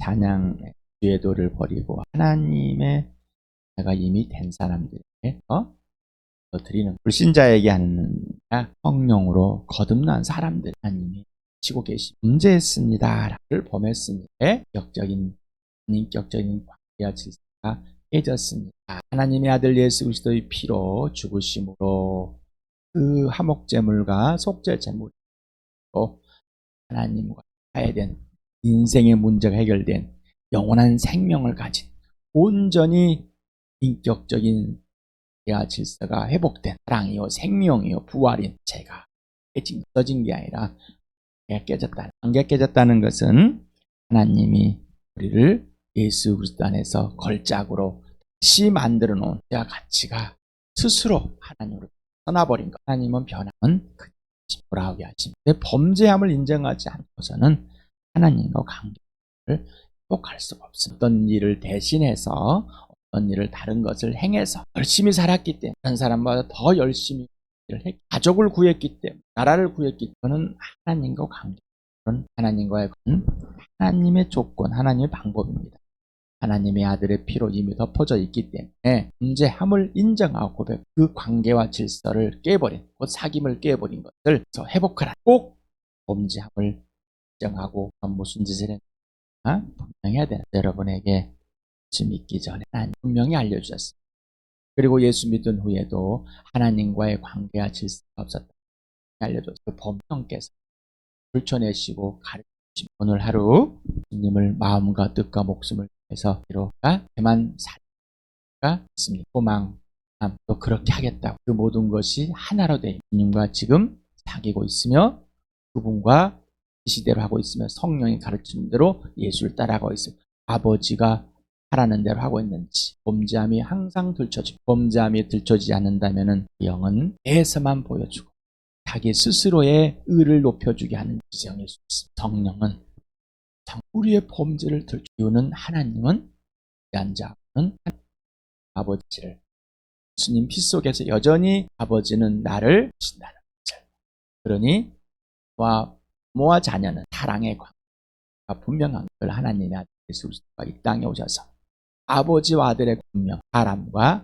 찬양의 죄도를 버리고 하나님의 내가 이미 된 사람들에게 드리는 불신자에게 하는 성령으로 거듭난 사람들 하나님이 치고 계시 문제했습니다를 범했으니 인격적인 관계와 질서가 깨졌습니다. 하나님의 아들 예수 그리스도의 피로 죽으심으로 그 화목제물과 속죄제물로 하나님과 화해된 인생의 문제가 해결된 영원한 생명을 가진 온전히 인격적인 대화 질서가 회복된 사랑이요 생명이요 부활인 제가 깨진 게 아니라 관계가 깨졌다는 것은 하나님이 우리를 예수 그리스도 안에서 걸작으로 다시 만들어 놓은 대화 가치가 스스로 하나님으로 떠나버린 것. 하나님은 변함은 돌아오게 하십니다. 범죄함을 인정하지 않고서는 하나님과 관계를 회복할 수가 없습니다. 어떤 일을 대신해서 어떤 일을 다른 것을 행해서 열심히 살았기 때문에 다른 사람보다 더 열심히 일을 했기, 가족을 구했기 때문에 나라를 구했기 때문에 하나님과 관계, 하나님과의 하나님의 조건, 하나님의 방법입니다. 하나님의 아들의 피로 이미 덮어져 있기 때문에 문제함을 인정하고 고백, 그 관계와 질서를 깨버린, 그 사귐을 깨버린 것을 회복하라. 꼭 범죄함을 인정하고 무슨 짓을 했나 분명해야 되는 여러분에게 예수 믿기 전에 하나님 분명히 알려주셨습니다. 그리고 예수 믿은 후에도 하나님과의 관계와 질서가 없었다 알려줬어요. 그 범령께서 불쳐내시고 가르치신 오늘 하루 주님을 마음과 뜻과 목숨을 해서 이로가 그만 살가 있습니다. 소망 또 그렇게 하겠다고 그 모든 것이 하나로 되어 주님과 지금 사귀고 있으며 그분과 이 시대로 하고 있으며 성령이 가르치는 대로 예수를 따라가고 있습니다. 아버지가 하라는 대로 하고 있는지 범죄함이 항상 들춰지고 범죄함이 들춰지지 않는다면 영은 애에서만 보여주고 자기 스스로의 의를 높여주게 하는 지정일 수 있습니다. 성령은 우리의 범죄를 들추는 하나님은 자는 아버지를 예수님 피 속에서 여전히 아버지는 나를 주신다는 것을 그러니 부모와 자녀는 사랑의 관계가 분명한 걸 하나님의 아들 예수 그리스도가 이 땅에 오셔서 아버지와 아들의 분명 사람과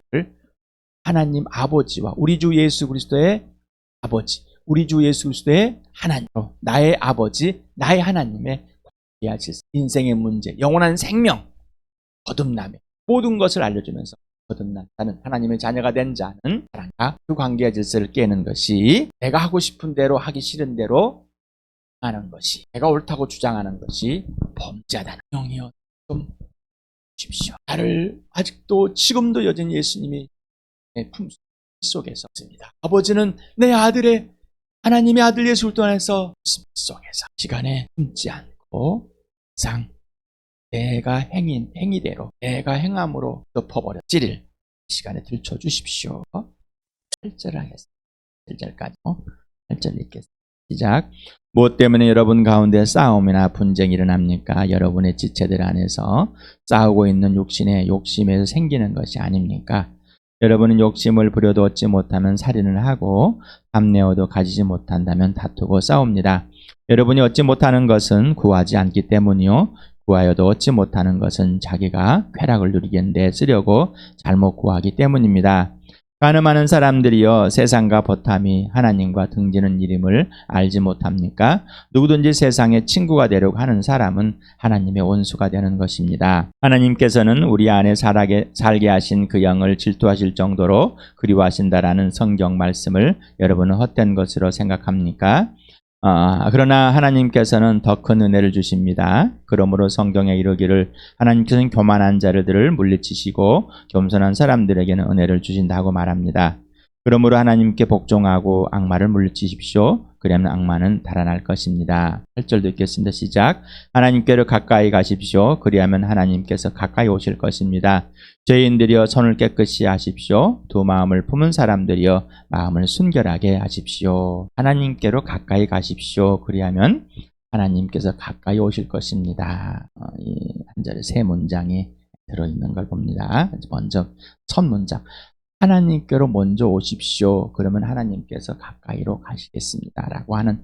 하나님 아버지와 우리 주 예수 그리스도의 아버지 우리 주 예수 그리스도의 하나님으로 나의 아버지 나의 하나님의 인생의 문제, 영원한 생명, 거듭남의 모든 것을 알려주면서 거듭난 자는 하나님의 자녀가 된 자는 사랑과 그 관계의 질서를 깨는 것이 내가 하고 싶은 대로 하기 싫은 대로 하는 것이 내가 옳다고 주장하는 것이 범죄하다는 영이여 좀 주십시오. 나를 아직도 지금도 여전히 예수님이 내 품속 속에서 있습니다. 아버지는 내 아들의 하나님의 아들 예수 그리스도 안에서 속에서 시간에 숨지 않고 상 내가 행위대로 내가 행함으로 덮어버려 찌릴 시간에 들춰 주십시오. 8절 하겠습니다. 8절까지 8절 읽겠습니다. 시작. 무엇 때문에 여러분 가운데 싸움이나 분쟁이 일어납니까? 여러분의 지체들 안에서 싸우고 있는 욕심에서 생기는 것이 아닙니까? 여러분은 욕심을 부려도 얻지 못하면 살인을 하고 담내어도 가지지 못한다면 다투고 싸웁니다. 여러분이 얻지 못하는 것은 구하지 않기 때문이요 구하여도 얻지 못하는 것은 자기가 쾌락을 누리겠는데 쓰려고 잘못 구하기 때문입니다. 가늠하는 사람들이여 세상과 버탐이 하나님과 등지는 일임을 알지 못합니까? 누구든지 세상의 친구가 되려고 하는 사람은 하나님의 원수가 되는 것입니다. 하나님께서는 우리 안에 살게 하신 그 영을 질투하실 정도로 그리워하신다라는 성경 말씀을 여러분은 헛된 것으로 생각합니까? 그러나 하나님께서는 더 큰 은혜를 주십니다. 그러므로 성경에 이르기를 하나님께서는 교만한 자들을 물리치시고 겸손한 사람들에게는 은혜를 주신다고 말합니다. 그러므로 하나님께 복종하고 악마를 물리치십시오. 그러면 악마는 달아날 것입니다. 8절도 읽겠습니다. 시작. 하나님께로 가까이 가십시오. 그리하면 하나님께서 가까이 오실 것입니다. 죄인들이여 손을 깨끗이 하십시오. 두 마음을 품은 사람들이여 마음을 순결하게 하십시오. 하나님께로 가까이 가십시오. 그리하면 하나님께서 가까이 오실 것입니다. 이 한 절에 세 문장이 들어있는 걸 봅니다. 먼저 첫 문장. 하나님께로 먼저 오십시오. 그러면 하나님께서 가까이로 가시겠습니다. 라고 하는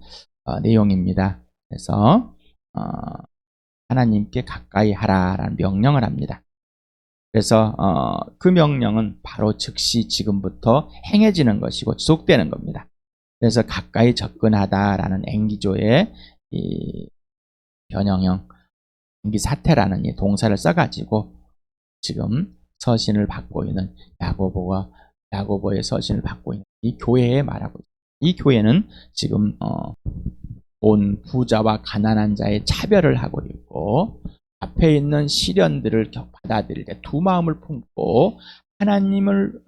내용입니다. 그래서 하나님께 가까이 하라라는 명령을 합니다. 그래서 그 명령은 바로 즉시 지금부터 행해지는 것이고 지속되는 겁니다. 그래서 가까이 접근하다라는 앵기조의 이 변형형 앵기사태라는 이 동사를 써가지고 지금 서신을 받고 있는 야고보의 서신을 받고 있는 이 교회에 말하고 있습니다. 이 교회는 지금 온 부자와 가난한 자의 차별을 하고 있고 앞에 있는 시련들을 받아들일 때 두 마음을 품고 하나님을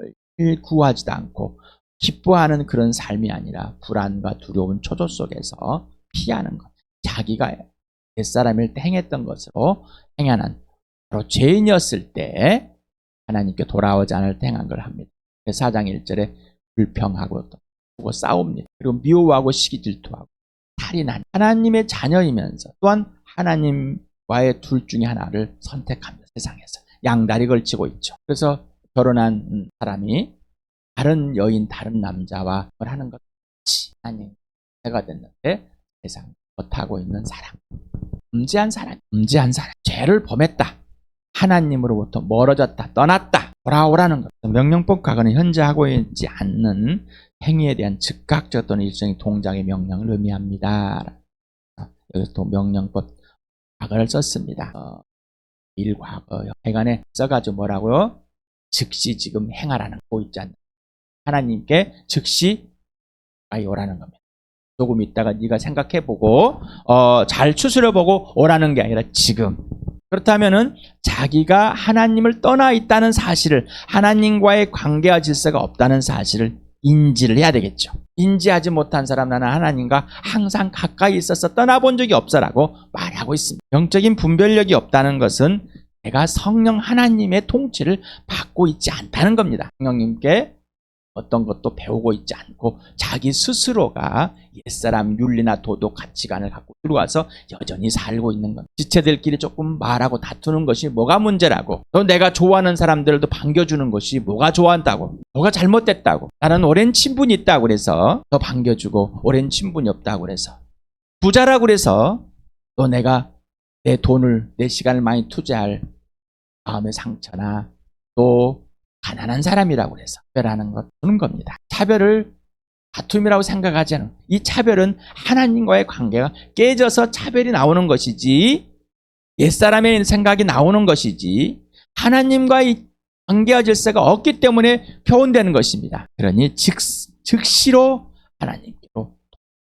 구하지도 않고 기뻐하는 그런 삶이 아니라 불안과 두려운 초조 속에서 피하는 것. 자기가 옛사람일 때 행했던 것으로 행하는 바로 죄인이었을 때 하나님께 돌아오지 않을 때 행한 걸 합니다. 4장 1절에 불평하고 싸웁니다. 그리고 미워하고 시기 질투하고 살인한 하나님의 자녀이면서 또한 하나님과의 둘 중에 하나를 선택합니다. 세상에서 양다리 걸치고 있죠. 그래서 결혼한 사람이 다른 여인, 다른 남자와 뭘 하는 것 같이 하나님 해가 됐는데 세상 못하고 있는 사람, 음지한 사람, 죄를 범했다. 하나님으로부터 멀어졌다, 떠났다, 돌아오라는 것. 명령법 과거는 현재 하고 있지 않는 행위에 대한 즉각적 또는 일종의 동작의 명령을 의미합니다. 여기서 또 명령법 과거를 썼습니다. 일과거 해간에 써가지고 뭐라고요? 즉시 지금 행하라는 거 있지 않나. 하나님께 즉시 오라는 겁니다. 조금 있다가 네가 생각해보고 잘 추스려보고 오라는 게 아니라 지금. 그렇다면은 자기가 하나님을 떠나 있다는 사실을, 하나님과의 관계와 질서가 없다는 사실을 인지를 해야 되겠죠. 인지하지 못한 사람, 나는 하나님과 항상 가까이 있어서 떠나본 적이 없어라고 말하고 있습니다. 영적인 분별력이 없다는 것은 내가 성령 하나님의 통치를 받고 있지 않다는 겁니다. 성령님께 어떤 것도 배우고 있지 않고 자기 스스로가 옛사람 윤리나 도덕 가치관을 갖고 들어와서 여전히 살고 있는 겁니다. 지체들끼리 조금 말하고 다투는 것이 뭐가 문제라고, 또 내가 좋아하는 사람들도 반겨주는 것이 뭐가 좋아한다고, 뭐가 잘못됐다고, 나는 오랜 친분이 있다고 그래서 더 반겨주고 오랜 친분이 없다고 그래서 부자라고 그래서 또 내가 내 돈을, 내 시간을 많이 투자할 마음의 상처나 또 가난한 사람이라고 해서 차별하는 것 보는 겁니다. 차별을 다툼이라고 생각하지 않은, 이 차별은 하나님과의 관계가 깨져서 차별이 나오는 것이지, 옛사람의 생각이 나오는 것이지, 하나님과의 관계와 질서가 없기 때문에 표현되는 것입니다. 그러니 즉시로 하나님께로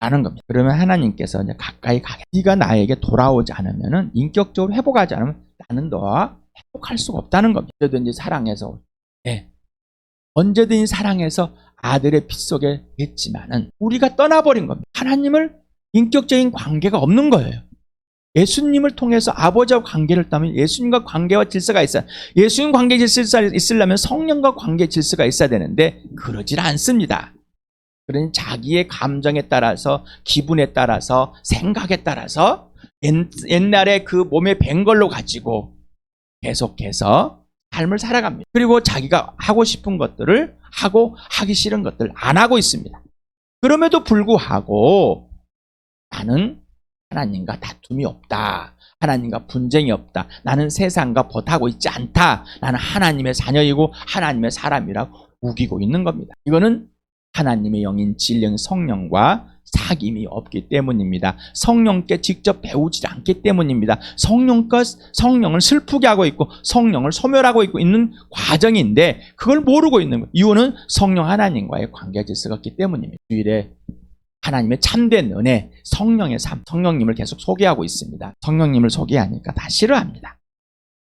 가는 겁니다. 그러면 하나님께서 이제 가까이 가게, 네가 나에게 돌아오지 않으면, 인격적으로 회복하지 않으면 나는 너와 회복할 수가 없다는 겁니다. 언제든지 사랑해서, 언제든지 사랑해서 아들의 피 속에 있지만은 우리가 떠나버린 겁니다. 하나님을 인격적인 관계가 없는 거예요. 예수님을 통해서 아버지와 관계를 따면 예수님과 관계와 질서가 있어야, 예수님 관계 질서가 있으려면 성령과 관계 질서가 있어야 되는데 그러질 않습니다. 그러니 자기의 감정에 따라서, 기분에 따라서, 생각에 따라서 옛날에 그 몸에 밴 걸로 가지고 계속해서 삶을 살아갑니다. 그리고 자기가 하고 싶은 것들을 하고 하기 싫은 것들을 안 하고 있습니다. 그럼에도 불구하고 나는 하나님과 다툼이 없다, 하나님과 분쟁이 없다, 나는 세상과 벗하고 있지 않다, 나는 하나님의 자녀이고 하나님의 사람이라고 우기고 있는 겁니다. 이거는 하나님의 영인 진령 성령과 사귐이 없기 때문입니다. 성령께 직접 배우지 않기 때문입니다. 성령을 슬프게 하고 있고 성령을 소멸하고 있는 과정인데 그걸 모르고 있는 거예요. 이유는 성령 하나님과의 관계 질서가 없기 때문입니다. 주일에 하나님의 참된 은혜, 성령의 삶, 성령님을 계속 소개하고 있습니다. 성령님을 소개하니까 다 싫어합니다.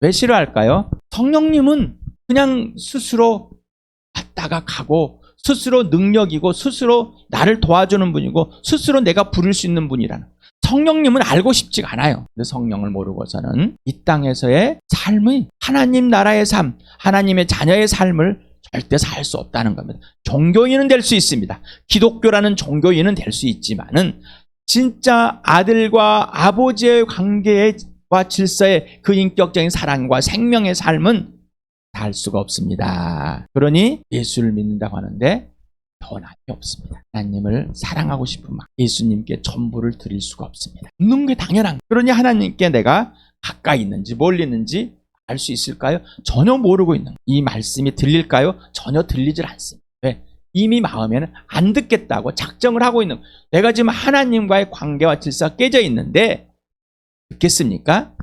왜 싫어할까요? 성령님은 그냥 스스로 왔다가 가고 스스로 능력이고 스스로 나를 도와주는 분이고 스스로 내가 부를 수 있는 분이라는, 성령님은 알고 싶지가 않아요. 근데 성령을 모르고서는 이 땅에서의 삶의, 하나님 나라의 삶, 하나님의 자녀의 삶을 절대 살 수 없다는 겁니다. 종교인은 될 수 있습니다. 기독교라는 종교인은 될 수 있지만은 진짜 아들과 아버지의 관계와 질서의 그 인격적인 사랑과 생명의 삶은 살 수가 없습니다. 그러니 예수를 믿는다고 하는데 변함이 없습니다. 하나님을 사랑하고 싶은 마음, 예수님께 전부를 드릴 수가 없습니다. 없는 게 당연한 거예요. 그러니 하나님께 내가 가까이 있는지 멀리 있는지 알 수 있을까요? 전혀 모르고 있는 거예요. 이 말씀이 들릴까요? 전혀 들리질 않습니다. 왜? 이미 마음에는 안 듣겠다고 작정을 하고 있는 거예요. 내가 지금 하나님과의 관계와 질서가 깨져 있는데 듣겠습니까?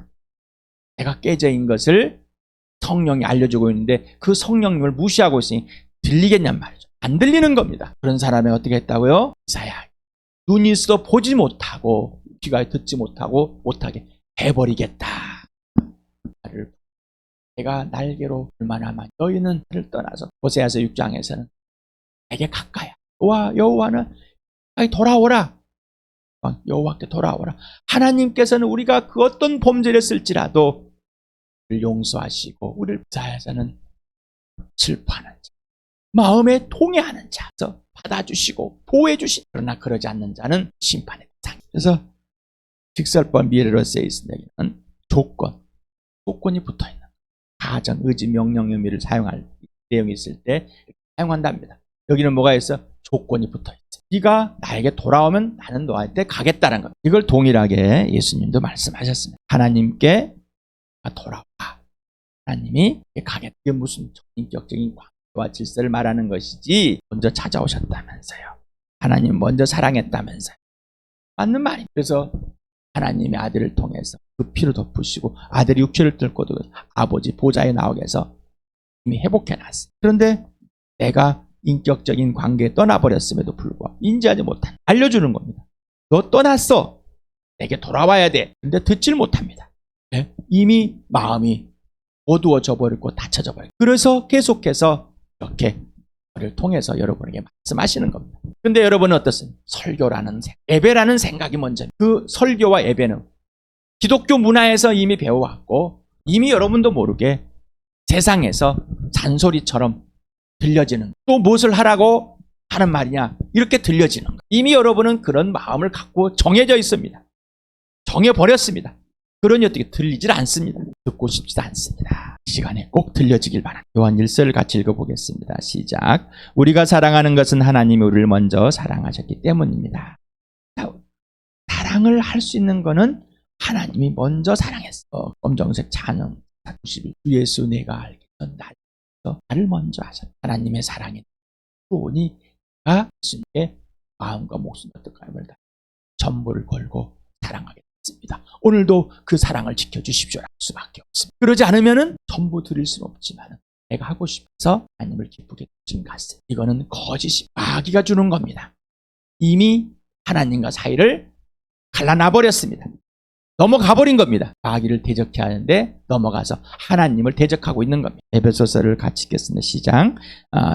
내가 깨져 있는 것을 성령이 알려주고 있는데 그 성령님을 무시하고 있으니 들리겠냔 말이죠. 안 들리는 겁니다. 그런 사람이 어떻게 했다고요? 이사야, 눈이 있어도 보지 못하고 귀가 듣지 못하고 못하게 해버리겠다. 내가 날개로 얼마나 많이 너희는 나를 떠나서 호세아서 6장에서는 내게 가까이 여호와는 돌아오라. 여호와께 돌아오라. 하나님께서는 우리가 그 어떤 범죄를 했을지라도 우리를 용서하시고 우리를 사야서는 슬퍼하는 자, 마음에 통해하는 자서 받아주시고 보호해주시. 그러나 그러지 않는 자는 심판의 대상. 그래서 직설법 미레로세이스는 조건이 붙어있는 가정, 의지, 명령, 의미를 사용할 내용이 있을 때 사용한답니다. 여기는 뭐가 있어? 조건이 붙어있어. 네가 나에게 돌아오면 나는 너한테 가겠다는 것. 이걸 동일하게 예수님도 말씀하셨습니다. 하나님께 돌아와. 하나님이 가겠다. 이게 무슨 인격적인 관계와 질서를 말하는 것이지 먼저 찾아오셨다면서요. 하나님 먼저 사랑했다면서요. 맞는 말입니다. 그래서 하나님의 아들을 통해서 그 피를 덮으시고 아들이 육체를 뚫고도 아버지 보좌에 나오게 해서 이미 회복해놨어요. 그런데 내가 인격적인 관계에 떠나버렸음에도 불구하고 인지하지 못한 알려주는 겁니다. 너 떠났어. 내게 돌아와야 돼. 근데 듣질 못합니다. 네? 이미 마음이 어두워져 버리고 닫혀져 버리고. 그래서 계속해서 이렇게 를 통해서 여러분에게 말씀하시는 겁니다. 근데 여러분은 어떻습니까? 설교라는 예배라는 생각이 먼저. 그 설교와 예배는 기독교 문화에서 이미 배워왔고 이미 여러분도 모르게 세상에서 잔소리처럼 들려지는, 또 무엇을 하라고 하는 말이냐 이렇게 들려지는 거예요. 이미 여러분은 그런 마음을 갖고 정해져 있습니다. 정해버렸습니다. 그러니 어떻게 들리질 않습니다. 듣고 싶지도 않습니다. 이 시간에 꼭 들려지길 바랍니다. 요한 1서를 같이 읽어보겠습니다. 시작. 우리가 사랑하는 것은 하나님이 우리를 먼저 사랑하셨기 때문입니다. 사랑을 할 수 있는 것은 하나님이 먼저 사랑했어. 검정색 찬양 91. 주 예수 내가 알기 전 나를 먼저 하셨다. 하나님의 사랑이 오니 예수님께 마음과 목숨과 뜻과 힘을 다 전부를 걸고 사랑하게 됐습니다. 오늘도 그 사랑을 지켜주십시오. 할 수밖에 없습니다. 그러지 않으면 전부 드릴 수는 없지만 내가 하고 싶어서 하나님을 기쁘게 해주신 것은 이거는 거짓이 마귀가 주는 겁니다. 이미 하나님과 사이를 갈라놔 버렸습니다. 넘어가 버린 겁니다. 마귀를 대적해야 하는데 넘어가서 하나님을 대적하고 있는 겁니다. 에베소서를 같이 읽겠습니다. 시작.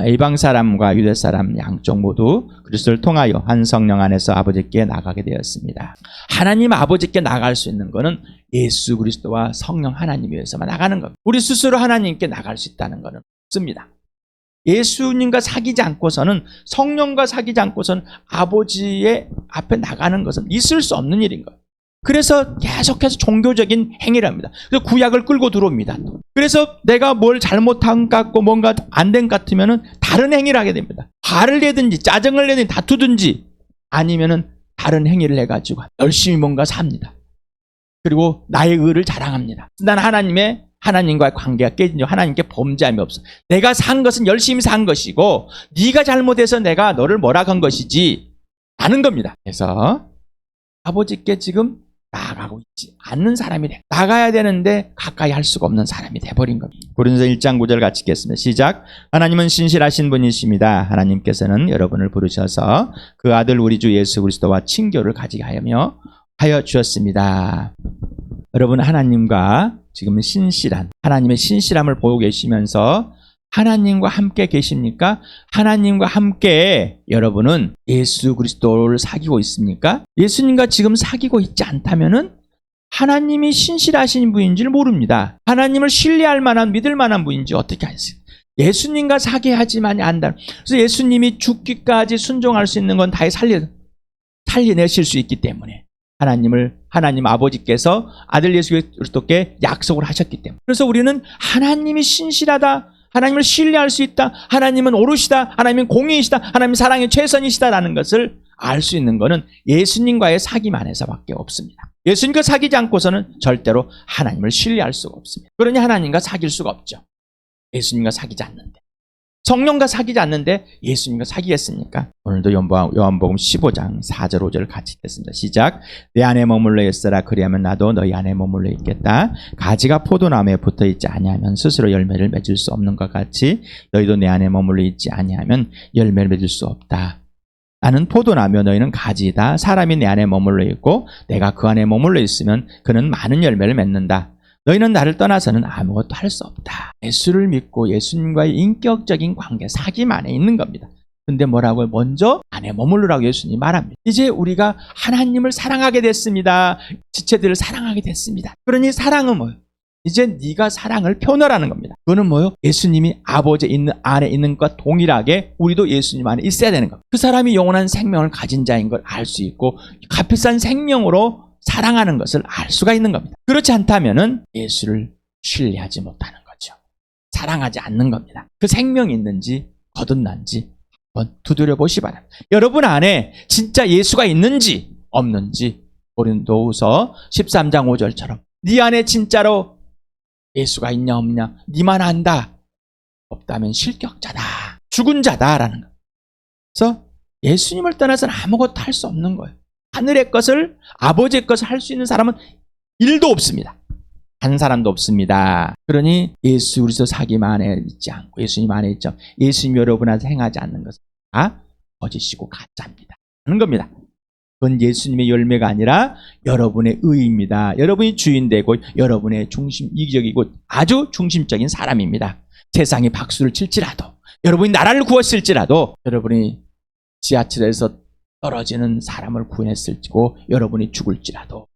이방 사람과 유대 사람 양쪽 모두 그리스도를 통하여 한 성령 안에서 아버지께 나가게 되었습니다. 하나님 아버지께 나갈 수 있는 것은 예수 그리스도와 성령 하나님 위해서만 나가는 겁니다. 우리 스스로 하나님께 나갈 수 있다는 것은 없습니다. 예수님과 사귀지 않고서는, 성령과 사귀지 않고서는 아버지의 앞에 나가는 것은 있을 수 없는 일인 거예요. 그래서 계속해서 종교적인 행위를 합니다. 그래서 구약을 끌고 들어옵니다. 그래서 내가 뭘 잘못한 것 같고 뭔가 안 된 것 같으면 다른 행위를 하게 됩니다. 화를 내든지 짜증을 내든지 다투든지 아니면 다른 행위를 해가지고 열심히 뭔가 삽니다. 그리고 나의 의를 자랑합니다. 난 하나님과의 관계가 깨진 줄 하나님께 범죄함이 없어. 내가 산 것은 열심히 산 것이고 네가 잘못해서 내가 너를 뭐라 한 것이지 라는 겁니다. 그래서 아버지께 지금 나아가고 있지 않는 사람이 돼. 나가야 되는데 가까이 할 수가 없는 사람이 돼버린 겁니다. 고린도서 1장 9절 같이 읽겠습니다. 시작. 하나님은 신실하신 분이십니다. 하나님께서는 여러분을 부르셔서 그 아들 우리 주 예수 그리스도와 친교를 가지게 하여 주셨습니다. 여러분, 하나님과 지금 하나님의 신실함을 보고 계시면서 하나님과 함께 계십니까? 하나님과 함께 여러분은 예수 그리스도를 사귀고 있습니까? 예수님과 지금 사귀고 있지 않다면은 하나님이 신실하신 분인지를 모릅니다. 하나님을 신뢰할 만한, 믿을 만한 분인지 어떻게 아세요? 예수님과 사귀하지만이 안다. 그래서 예수님이 죽기까지 순종할 수 있는 건 다 살려내실 수 있기 때문에 하나님 아버지께서 아들 예수 그리스도께 약속을 하셨기 때문에. 그래서 우리는 하나님이 신실하다, 하나님을 신뢰할 수 있다, 하나님은 옳으시다, 하나님은 공의이시다, 하나님은 사랑의 최선이시다라는 것을 알 수 있는 것은 예수님과의 사귐 안에서밖에 없습니다. 예수님과 사귀지 않고서는 절대로 하나님을 신뢰할 수가 없습니다. 그러니 하나님과 사귈 수가 없죠. 예수님과 사귀지 않는데. 성령과 사귀지 않는데 예수님과 사귀겠습니까? 오늘도 요한복음 15장 4절 5절을 같이 읽겠습니다. 시작. 내 안에 머물러 있으라. 그리하면 나도 너희 안에 머물러 있겠다. 가지가 포도나무에 붙어 있지 아니하면 스스로 열매를 맺을 수 없는 것 같이 너희도 내 안에 머물러 있지 아니하면 열매를 맺을 수 없다. 나는 포도나무 너희는 가지이다. 사람이 내 안에 머물러 있고 내가 그 안에 머물러 있으면 그는 많은 열매를 맺는다. 너희는 나를 떠나서는 아무것도 할 수 없다. 예수를 믿고 예수님과의 인격적인 관계, 사귐 안에 있는 겁니다. 근데 뭐라고요? 먼저 안에 머무르라고 예수님이 말합니다. 이제 우리가 하나님을 사랑하게 됐습니다. 지체들을 사랑하게 됐습니다. 그러니 사랑은 뭐예요? 이제 네가 사랑을 표현하라는 겁니다. 그거는 뭐예요? 예수님이 아버지 안에 있는 것과 동일하게 우리도 예수님 안에 있어야 되는 겁니다. 그 사람이 영원한 생명을 가진 자인 걸 알 수 있고 값비싼 생명으로 사랑하는 것을 알 수가 있는 겁니다. 그렇지 않다면 예수를 신뢰하지 못하는 거죠. 사랑하지 않는 겁니다. 그 생명이 있는지 거듭난지 한번 두드려 보시 바랍니다. 여러분 안에 진짜 예수가 있는지 없는지 고린도후서 13장 5절처럼 네 안에 진짜로 예수가 있냐 없냐 네만 안다. 없다면 실격자다. 죽은 자다라는 거. 그래서 예수님을 떠나서는 아무것도 할 수 없는 거예요. 하늘의 것을 아버지의 것을 할 수 있는 사람은 1도 없습니다. 한 사람도 없습니다. 그러니 예수 그리스도 사귐 안에 있지 않고 예수님 안에 있죠. 예수님 여러분한테 행하지 않는 것은 다 거짓이고 가짜입니다. 하는 겁니다. 그건 예수님의 열매가 아니라 여러분의 의입니다. 여러분이 주인 되고 여러분의 이기적이고 아주 중심적인 사람입니다. 세상이 박수를 칠지라도 여러분이 나라를 구했을지라도 여러분이 지하철에서 떨어지는 사람을 구했을지고 여러분이 죽을지라도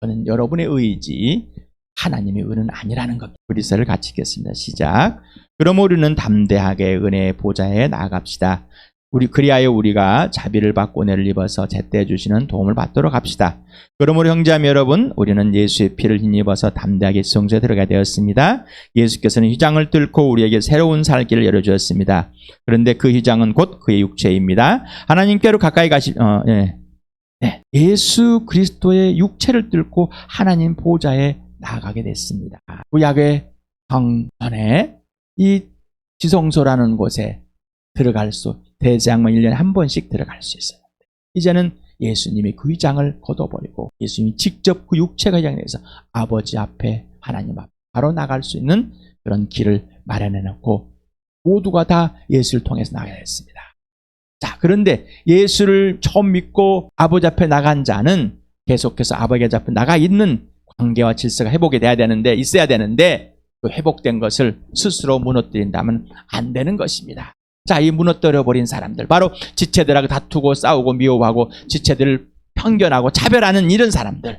그는 여러분의 의이지 하나님의 의는 아니라는 겁니다. 그리스도를 같이 읽겠습니다. 시작. 그럼 우리는 담대하게 은혜의 보좌에 나아갑시다. 그리하여 우리가 자비를 받고 은혜를 입어서 제때 주시는 도움을 받도록 합시다. 그러므로 형제자매 여러분, 우리는 예수의 피를 힘입어서 담대하게 성소에 들어가게 되었습니다. 예수께서는 휘장을 뚫고 우리에게 새로운 살 길을 열어주었습니다. 그런데 그 휘장은 곧 그의 육체입니다. 하나님께로 가까이 예수 그리스도의 육체를 뚫고 하나님 보좌에 나아가게 됐습니다. 구약의 성전에 이 지성소라는 곳에 들어갈 수 대제사장만 1년에 한 번씩 들어갈 수 있어요. 이제는 예수님이 그 휘장을 걷어버리고 예수님이 직접 그 육체가 휘장에서 아버지 앞에 하나님 앞에 바로 나갈 수 있는 그런 길을 마련해 놓고 모두가 다 예수를 통해서 나가야 했습니다. 자, 그런데 예수를 처음 믿고 아버지 앞에 나간 자는 계속해서 아버지 앞에 나가 있는 관계와 질서가 회복이 있어야 되는데 그 회복된 것을 스스로 무너뜨린다면 안 되는 것입니다. 자, 이 무너뜨려버린 사람들, 바로 지체들하고 다투고 싸우고 미워하고 지체들을 편견하고 차별하는 이런 사람들,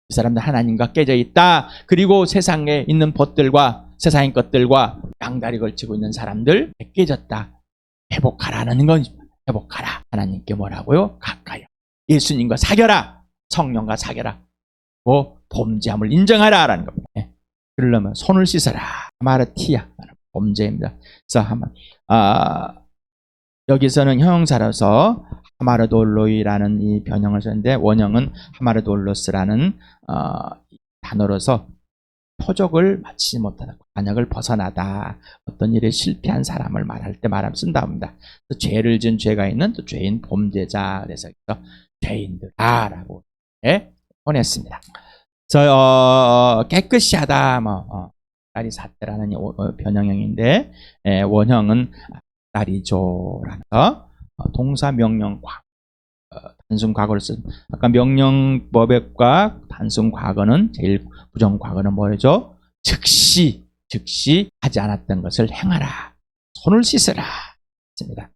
이 사람들 하나님과 깨져 있다. 그리고 세상에 있는 법들과 세상의 것들과 양다리 걸치고 있는 사람들 깨졌다. 회복하라는 건 회복하라. 하나님께 뭐라고요? 가까이 예수님과 사겨라. 성령과 사겨라. 범죄함을 인정하라라는 겁니다. 그러려면 손을 씻어라. 하마르티아 범죄입니다. 그래서 여기서는 형용사로서 하마르돌로이라는 이 변형을 썼는데 원형은 하마르돌로스라는 단어로서 표적을 마치지 못하다, 관역을 벗어나다, 어떤 일에 실패한 사람을 말할 때 쓴다 합니다. 죄를 지은 죄가 있는 또 죄인 범죄자, 그래서 죄인들아라고 보냈습니다. 그래서 깨끗이 하다, 딸이 삿대라는 변형형인데 원형은 딸이죠라면서 동사 명령 단순 과거를 쓴 아까 명령법과 단순 과거는 제일 부정 과거는 뭐죠? 즉시 하지 않았던 것을 행하라. 손을 씻으라. 했습니다.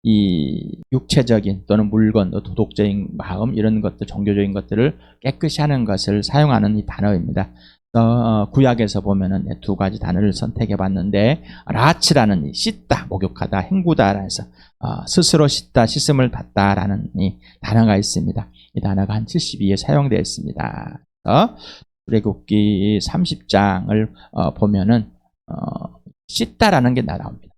이 육체적인 또는 물건, 도덕적인 마음 이런 것들, 종교적인 것들을 깨끗이 하는 것을 사용하는 이 단어입니다. 구약에서 보면은 두 가지 단어를 선택해 봤는데 라치라는 씻다, 목욕하다, 행구다 해서 스스로 씻다, 씻음을 받다라는 이 단어가 있습니다. 이 단어가 한 72에 사용되어 있습니다. 출애굽기 30장을 보면은 씻다라는 게 나옵니다.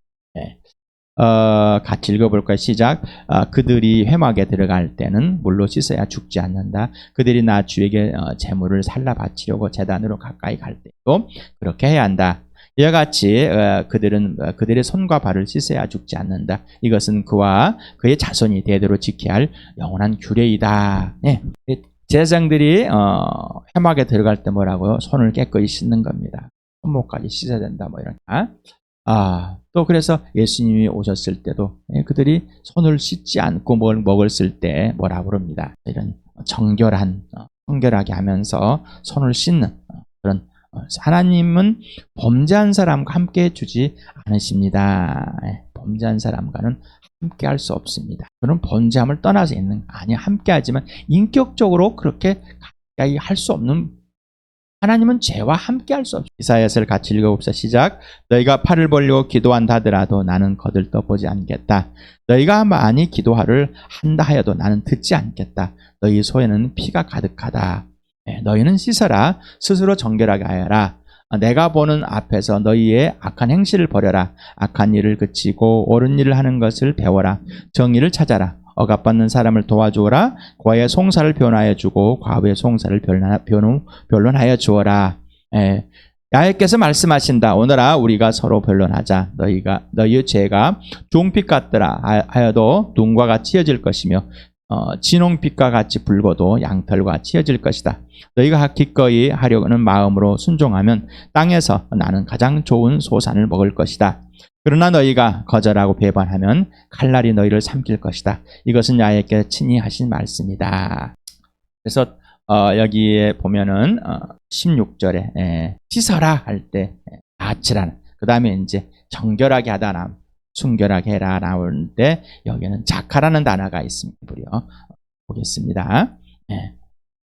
같이 읽어볼까요? 시작. 그들이 회막에 들어갈 때는 물로 씻어야 죽지 않는다. 그들이 나 주에게 제물을 살라 바치려고 제단으로 가까이 갈 때도 그렇게 해야 한다. 이와 같이 그들은 그들의 손과 발을 씻어야 죽지 않는다. 이것은 그와 그의 자손이 대대로 지켜야 할 영원한 규례이다. 네. 제사장들이 회막에 들어갈 때 뭐라고요? 손을 깨끗이 씻는 겁니다. 손목까지 씻어야 된다. 뭐 이런. 또 그래서 예수님이 오셨을 때도 그들이 손을 씻지 않고 뭘 먹었을 때 뭐라 부릅니다. 이런 청결하게 하면서 손을 씻는 그런 하나님은 범죄한 사람과 함께 해주지 않으십니다. 범죄한 사람과는 함께 할 수 없습니다. 그런 범죄함을 떠나서 있는 아니요 함께 하지만 인격적으로 그렇게 가까이 할 수 없는 하나님은 죄와 함께 할 수 없습니다. 이사야서를 같이 읽어봅시다. 시작. 너희가 팔을 벌리고 기도한다 하더라도 나는 거들떠보지 않겠다. 너희가 많이 기도하를 한다 하여도 나는 듣지 않겠다. 너희 소에는 피가 가득하다. 너희는 씻어라. 스스로 정결하게 하여라. 내가 보는 앞에서 너희의 악한 행실을 버려라. 악한 일을 그치고 옳은 일을 하는 것을 배워라. 정의를 찾아라. 억압받는 사람을 도와주어라. 고아의 송사를 변화하여 주고 과부의 송사를 변론하여 주어라. 야훼께서 말씀하신다. 오늘아 우리가 서로 변론하자. 너희의 죄가 종빛 같더라 하여도 눈과 같이 이어질 것이며 진홍빛과 같이 붉어도 양털과 치어질 것이다. 너희가 기꺼이 하려는 마음으로 순종하면 땅에서 나는 가장 좋은 소산을 먹을 것이다. 그러나 너희가 거절하고 배반하면 칼날이 너희를 삼킬 것이다. 이것은 야훼께 친히 하신 말씀이다. 그래서 여기에 보면은 16절에 씻어라 할 때 아치라는 그 다음에 이제 정결하게 하다 순결하게 해라 나오는데 여기는 자카라는 단어가 있습니다. 보겠습니다.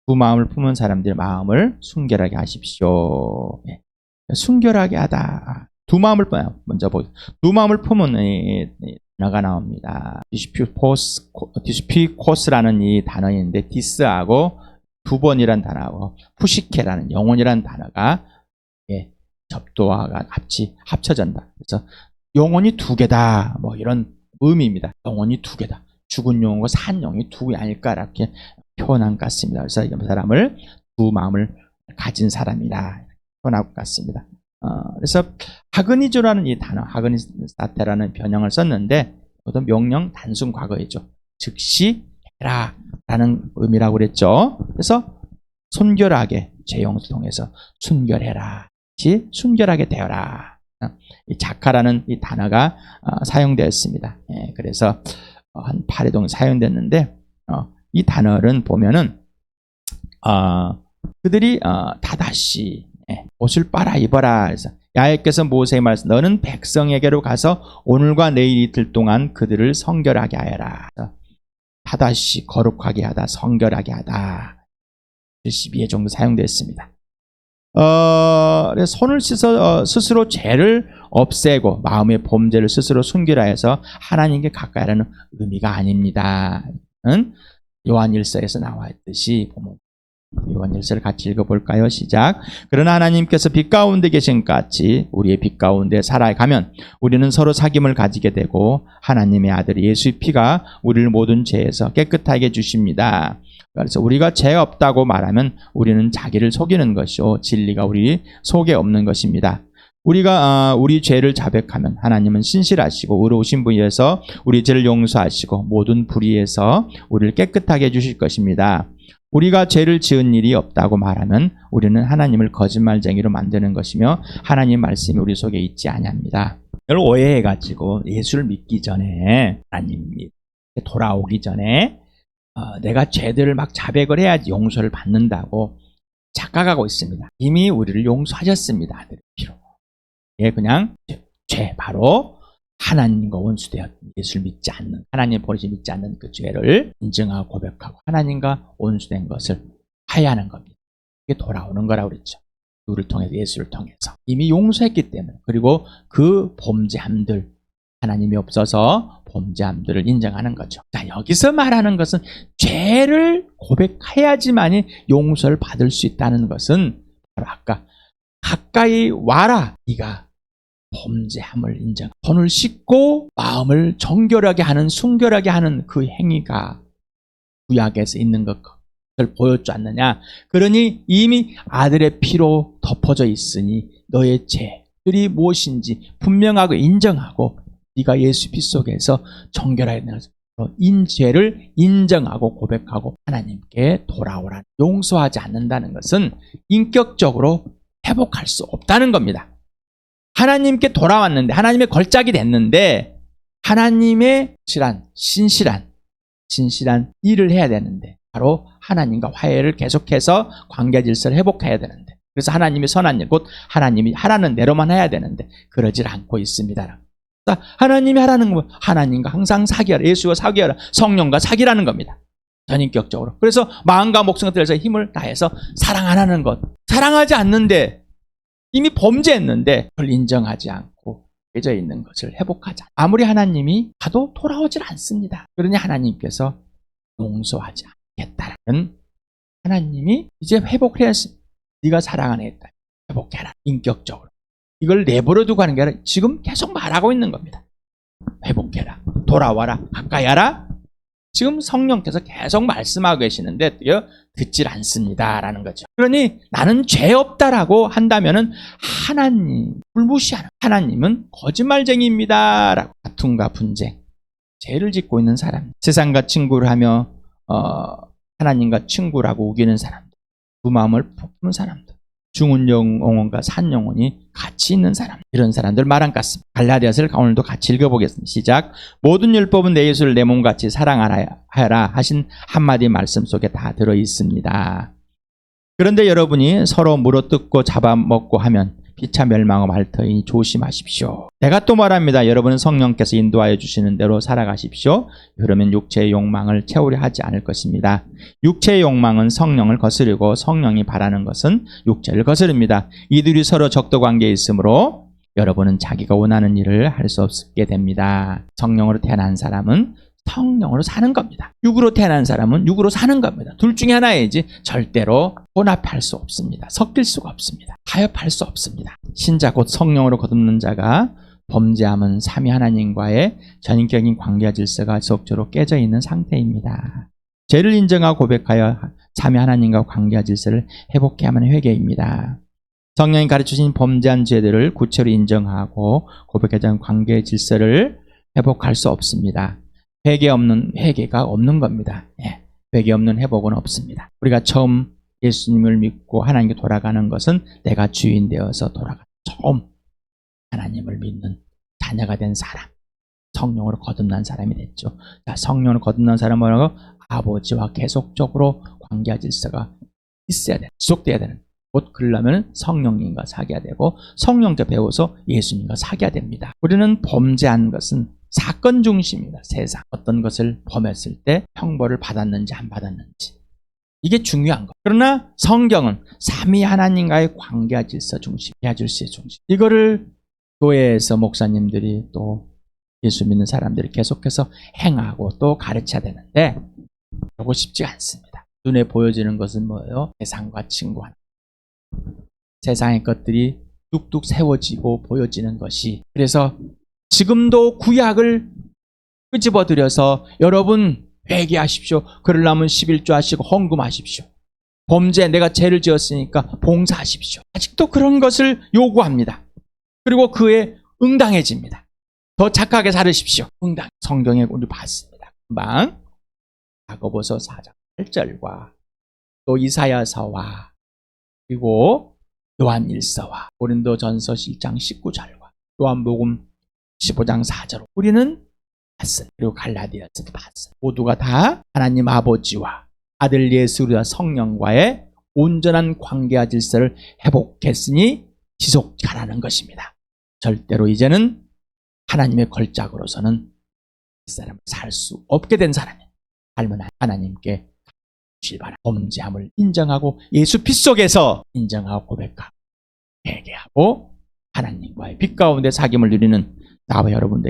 두 마음을 품은 사람들의 마음을 순결하게 하십시오. 순결하게 하다. 두 마음을 먼저 보겠습니다. 두 마음을 품은 단어가 나옵니다. 디스피코스라는 이 단어인데 디스하고 두 번이란 단어하고 푸시케라는 영혼이란 단어가 접도와 같이 합쳐진다. 그래서 영혼이 두 개다. 뭐 이런 의미입니다. 영혼이 두 개다. 죽은 영혼과 산 영혼이 두 개 아닐까 이렇게 표현한 것 같습니다. 그래서 이 사람을 두 마음을 가진 사람이다. 표현한 것 같습니다. 그래서 하그니조라는 이 단어, 하그니스타테라는 변형을 썼는데 이것도 명령 단순 과거이죠. 즉시 해라 라는 의미라고 그랬죠. 그래서 순결하게 재용을 통해서 순결해라. 순결하게 되어라. 이 자카라는 이 단어가 사용되었습니다. 그래서 한 8회 사용됐는데 이 단어를 보면은 그들이 다다시 옷을 빨아 입어라. 그래서 야훼께서 모세에게 말씀, 너는 백성에게로 가서 오늘과 내일 이틀 동안 그들을 성결하게 하여라. 다다시 거룩하게 하다, 성결하게 하다. 12회 정도 사용됐습니다. 손을 씻어 스스로 죄를 없애고 마음의 범죄를 스스로 순결하여서 하나님께 가까이 하라는 의미가 아닙니다. 요한일서에서 나와 있듯이 요한일서를 같이 읽어볼까요? 시작. 그러나 하나님께서 빛 가운데 계신 것 같이 우리의 빛 가운데 살아가면 우리는 서로 사귐을 가지게 되고 하나님의 아들 예수의 피가 우리를 모든 죄에서 깨끗하게 해주십니다. 그래서 우리가 죄 없다고 말하면 우리는 자기를 속이는 것이요 진리가 우리 속에 없는 것입니다. 우리가 우리 죄를 자백하면 하나님은 신실하시고 의로우신 분이어서 우리 죄를 용서하시고 모든 불의에서 우리를 깨끗하게 해주실 것입니다. 우리가 죄를 지은 일이 없다고 말하면 우리는 하나님을 거짓말쟁이로 만드는 것이며 하나님 말씀이 우리 속에 있지 아니합니다. 이걸 오해해가지고 예수를 믿기 전에 하나님이 돌아오기 전에 내가 죄들을 막 자백을 해야지 용서를 받는다고 착각하고 있습니다. 이미 우리를 용서하셨습니다. 아들의 피로. 그냥 죄 바로 하나님과 원수되어 예수를 믿지 않는 하나님 버리시 믿지 않는 그 죄를 인정하고 고백하고 하나님과 원수된 것을 화해하는 겁니다. 이게 돌아오는 거라고 그랬죠. 누구를 통해서 예수를 통해서 이미 용서했기 때문에 그리고 그 범죄함들 하나님이 없어서 범죄함들을 인정하는 거죠. 자, 여기서 말하는 것은 죄를 고백해야지만이 용서를 받을 수 있다는 것은 바로 아까 가까이 와라. 네가 범죄함을 인정, 손을 씻고 마음을 정결하게 하는, 순결하게 하는 그 행위가 구약에서 있는 것을 보여주지 않느냐. 그러니 이미 아들의 피로 덮어져 있으니 너의 죄들이 무엇인지 분명하고 인정하고 네가 예수 피 속에서 정결하게 되는 죄를 인정하고 고백하고 하나님께 돌아오라. 용서하지 않는다는 것은 인격적으로 회복할 수 없다는 겁니다. 하나님께 돌아왔는데, 하나님의 걸작이 됐는데, 하나님의 신실한 일을 해야 되는데, 바로 하나님과 화해를 계속해서 관계 질서를 회복해야 되는데, 그래서 하나님이 선한 일, 곧 하나님이 하라는 대로만 해야 되는데 그러질 않고 있습니다. 하나님이 하라는 건 하나님과 항상 사귀어라, 예수와 사귀어라, 성령과 사귀라는 겁니다. 전인격적으로. 그래서 마음과 목숨과 뜻에서 힘을 다해서 사랑하라는 것. 사랑하지 않는데, 이미 범죄했는데 그걸 인정하지 않고 깨져 있는 것을 회복하자. 아무리 하나님이 가도 돌아오질 않습니다. 그러니 하나님께서 용서하지 않겠다라는, 하나님이 이제 회복을 해야지. 네가 사랑하는 애다, 회복해라. 인격적으로. 이걸 내버려 두고 하는 게 아니라 지금 계속 말하고 있는 겁니다. 회복해라, 돌아와라, 가까이 하라. 지금 성령께서 계속 말씀하고 계시는데 듣질 않습니다라는 거죠. 그러니 나는 죄 없다라고 한다면은 하나님 불무시하는, 하나님은 거짓말쟁이입니다라고 다툼과 분쟁, 죄를 짓고 있는 사람, 세상과 친구를 하며 하나님과 친구라고 우기는 사람들, 그 마음을 품는 사람들, 죽은 영혼과 산 영혼이 같이 있는 사람, 이런 사람들 말 안 같습니다. 갈라디아서를 오늘도 같이 읽어보겠습니다. 시작. 모든 율법은 내 예수를 내 몸같이 사랑하라 하신 한마디 말씀 속에 다 들어있습니다. 그런데 여러분이 서로 물어뜯고 잡아먹고 하면 피차 멸망하고 말 터이니 조심하십시오. 내가 또 말합니다. 여러분은 성령께서 인도하여 주시는 대로 살아가십시오. 그러면 육체의 욕망을 채우려 하지 않을 것입니다. 육체의 욕망은 성령을 거스르고 성령이 바라는 것은 육체를 거스릅니다. 이들이 서로 적도 관계에 있으므로 여러분은 자기가 원하는 일을 할 수 없게 됩니다. 성령으로 태어난 사람은 성령으로 사는 겁니다. 육으로 태어난 사람은 육으로 사는 겁니다. 둘 중에 하나이지 절대로 혼합할 수 없습니다. 섞일 수가 없습니다. 타협할 수 없습니다. 신자 곧 성령으로 거듭난 자가 범죄함은 삼위 하나님과의 전인격인 관계 질서가 지속적으로 깨져 있는 상태입니다. 죄를 인정하고 고백하여 삼위 하나님과 관계 질서를 회복해야 하는 회개입니다. 성령이 가르치신 범죄한 죄들을 구체로 인정하고 고백하자는 관계 질서를 회복할 수 없습니다. 회개가 없는 겁니다. 회개 없는 회복은 없습니다. 우리가 처음 예수님을 믿고 하나님께 돌아가는 것은 내가 주인 되어서 처음 하나님을 믿는 자녀가 된 사람, 성령으로 거듭난 사람이 됐죠. 성령으로 거듭난 사람은 뭐라고? 아버지와 계속적으로 관계 질서가 있어야 돼, 지속돼야 되는. 곧 그러려면 성령님과 사귀어야 되고 성령께 배워서 예수님과 사귀어야 됩니다. 우리는 범죄한 것은 사건 중심입니다. 세상 어떤 것을 범했을 때 형벌을 받았는지 안 받았는지, 이게 중요한 것. 그러나 성경은 삼위 하나님과의 관계 질서 중심, 질서의 중심. 이거를 교회에서 목사님들이 또 예수 믿는 사람들이 계속해서 행하고 또 가르쳐야 되는데 그러고 쉽지가 않습니다. 눈에 보여지는 것은 뭐예요? 세상과 친구하는, 세상의 것들이 뚝뚝 세워지고 보여지는 것이. 그래서 지금도 구약을 끄집어들여서 여러분 회개하십시오. 그러려면 11조 하시고 헌금하십시오. 범죄, 내가 죄를 지었으니까 봉사하십시오. 아직도 그런 것을 요구합니다. 그리고 그에 응당해집니다. 더 착하게 살으십시오. 응당. 성경에 우리 봤습니다. 금방 야고보서 4장 8절과 또 이사야서와 그리고 요한일서와 고린도전서 7장 19절과 요한복음 15장 4절 우리는 봤습니다. 그리고 갈라디아서도 봤습니다. 모두가 다 하나님 아버지와 아들 예수 그리스도 성령과의 온전한 관계와 질서를 회복했으니 지속하라는 것입니다. 절대로 이제는 하나님의 걸작으로서는 이 사람을 살 수 없게 된 사람이 삶은 하나님께 주실 바라. 범죄함을 인정하고 예수 피 속에서 인정하고 고백하고 회개하고 하나님과의 빛 가운데 사귐을 누리는 나와 여러분들